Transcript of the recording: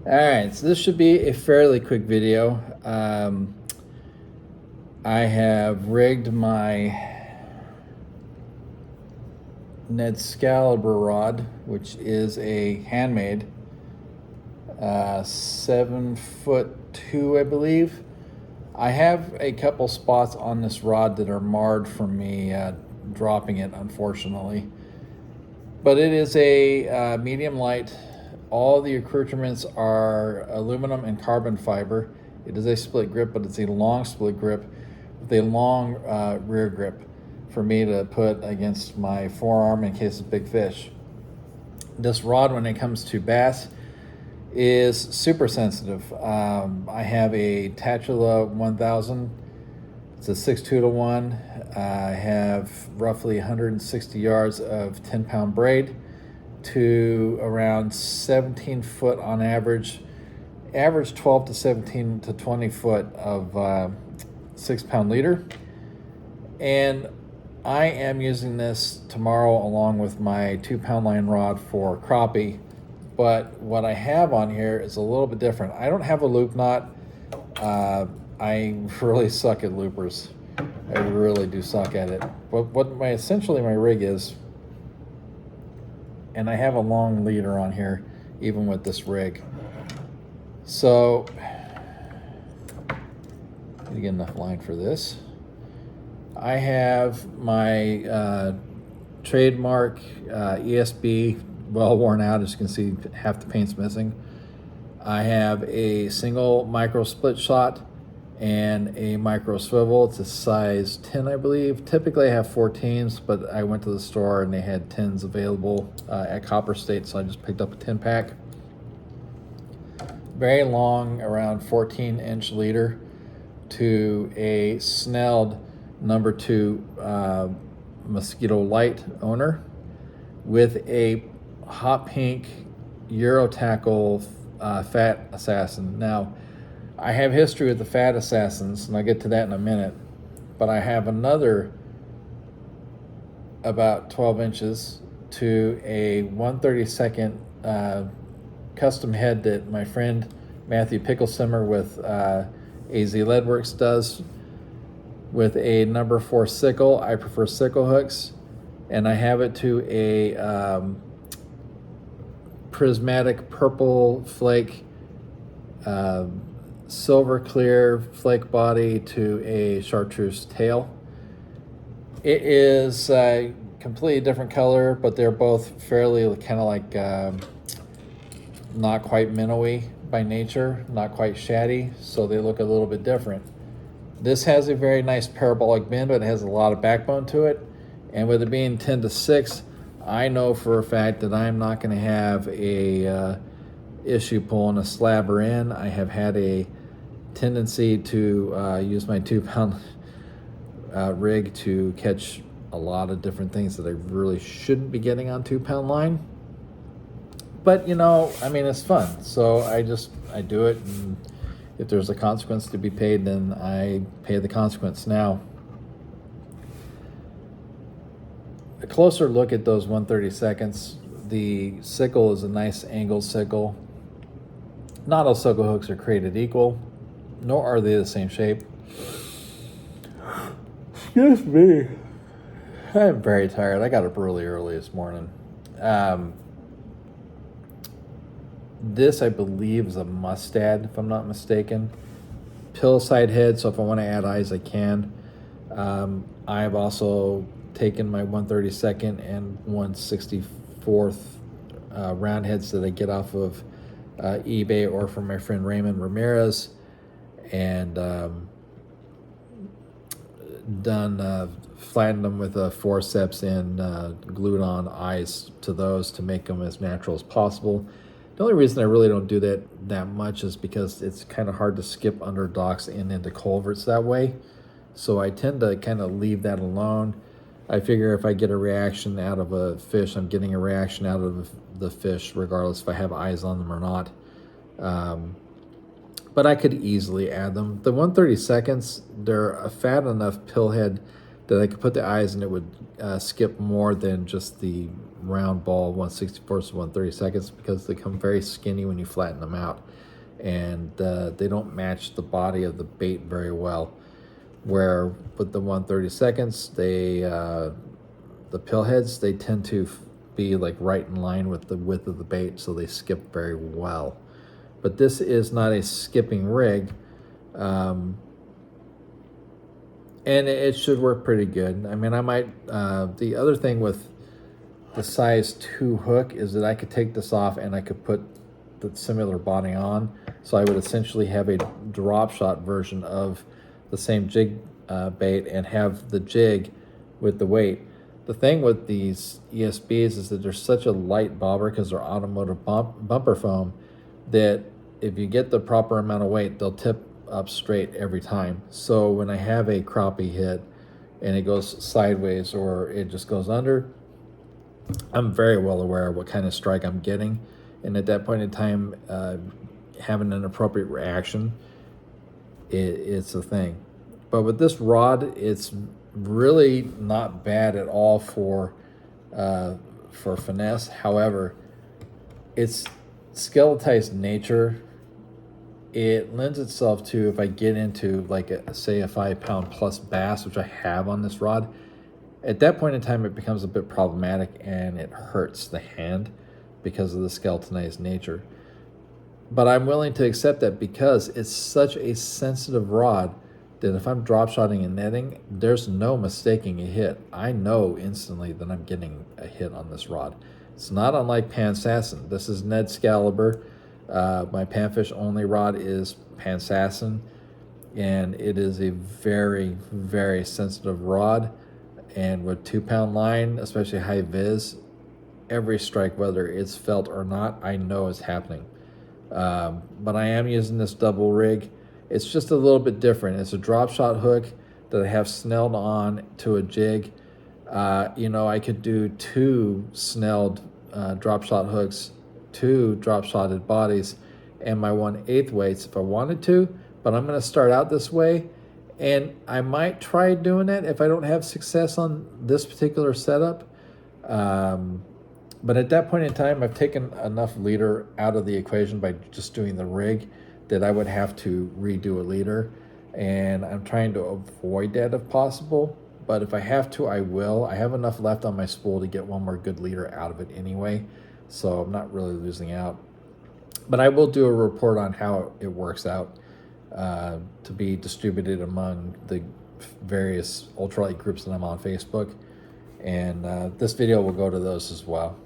All right, so this should be a fairly quick video. I have rigged my Nedscalibur rod, which is a handmade 7'2", I believe. I have a couple spots on this rod that are marred from me dropping it, unfortunately. But it is a medium light. All the accoutrements are aluminum and carbon fiber. It is a split grip, but it's a long split grip with a long rear grip for me to put against my forearm in case of big fish. This rod, when it comes to bass, is super sensitive. I have a Tatula 1000. It's a 6.2 to 1. I have roughly 160 yards of 10-pound braid to around 17 foot on average 12 to 17 to 20 foot of 6-pound leader. And I am using this tomorrow along with my 2-pound line rod for crappie. But what I have on here is a little bit different. I don't have a loop knot. I really suck at loopers. I really do suck at it. But what essentially my rig is, and I have a long leader on here, even with this rig. So, to get enough line for this, I have my trademark ESB, well worn out. As you can see, half the paint's missing. I have a single micro split shot and a micro swivel. It's a size 10, I believe. Typically I have 14s, but I went to the store and they had 10s available at Copper State, so I just picked up a 10-pack. Very long, around 14-inch leader to a snelled number 2 Mosquito Light owner with a hot pink Euro Tackle Fat Assassin. Now, I have history with the Fat Assassins, and I'll get to that in a minute, but I have another about 12 inches to a 1/32 custom head that my friend Matthew Picklesimmer with AZ Leadworks does with a number 4 sickle. I prefer sickle hooks, and I have it to a prismatic purple flake, silver clear flake body to a chartreuse tail. It is a completely different color, but they're both fairly kind of like not quite minnowy by nature, not quite shaddy, so they look a little bit different. This has a very nice parabolic bend, but it has a lot of backbone to it. And with it being 10 to 6, I know for a fact that I'm not going to have a issue pulling a slabber in. I have had a tendency to use my 2-pound rig to catch a lot of different things that I really shouldn't be getting on 2-pound line. But you know, I mean, it's fun, so I do it, and if there's a consequence to be paid, then I pay the consequence. Now, a closer look at those 1/32. The sickle is a nice angled sickle. Not all sickle hooks are created equal, nor are they the same shape. Excuse me. I'm very tired. I got up really early this morning. This, I believe, is a Mustad, if I'm not mistaken. Pill side head, so if I want to add eyes, I can. I've also taken my 1/32 and 1/64 round heads that I get off of eBay or from my friend Raymond Ramirez, and flattened them with a forceps and glued on eyes to those to make them as natural as possible. The only reason I really don't do that much is because it's kind of hard to skip under docks and into culverts that way. So I tend to kind of leave that alone. I figure if I get a reaction out of a fish, I'm getting a reaction out of the fish, regardless if I have eyes on them or not. But I could easily add them. The 1/32, they're a fat enough pillhead that I could put the eyes and it would skip more than just the round ball 164 to 130 seconds, because they come very skinny when you flatten them out, and they don't match the body of the bait very well. Where with the 130 seconds, they the pill heads, they tend to be like right in line with the width of the bait, so they skip very well. But this is not a skipping rig, and it should work pretty good. I mean, I might, the other thing with the size 2 hook is that I could take this off and I could put the similar body on, so I would essentially have a drop shot version of the same jig bait and have the jig with the weight. The thing with these ESBs is that they're such a light bobber, because they're automotive bumper foam, that if you get the proper amount of weight, they'll tip up straight every time. So when I have a crappie hit and it goes sideways or it just goes under, I'm very well aware of what kind of strike I'm getting, and at that point in time, having an appropriate reaction, it's a thing. But with this rod, it's really not bad at all for finesse. However, its skeletized nature, it lends itself to, if I get into like say a 5-pound plus bass, which I have on this rod, at that point in time it becomes a bit problematic and it hurts the hand because of the skeletonized nature. But I'm willing to accept that because it's such a sensitive rod that if I'm drop shotting and netting, there's no mistaking a hit. I know instantly that I'm getting a hit on this rod. It's not unlike Pansasson. This is Nedscalibur. My panfish only rod is Pansasson, and it is a very, very sensitive rod. And with 2-pound line, especially high vis, every strike, whether it's felt or not, I know is happening. But I am using this double rig. It's just a little bit different. It's a drop shot hook that I have snelled on to a jig. You know, I could do 2 snelled drop shot hooks, 2 drop shotted bodies, and my 1/8 weights if I wanted to, but I'm going to start out this way, and I might try doing that if I don't have success on this particular setup. But at that point in time, I've taken enough leader out of the equation by just doing the rig that I would have to redo a leader, and I'm trying to avoid that if possible. But if I have to, I will. I have enough left on my spool to get one more good leader out of it anyway, so I'm not really losing out. But I will do a report on how it works out to be distributed among the various ultralight groups that I'm on Facebook, and this video will go to those as well.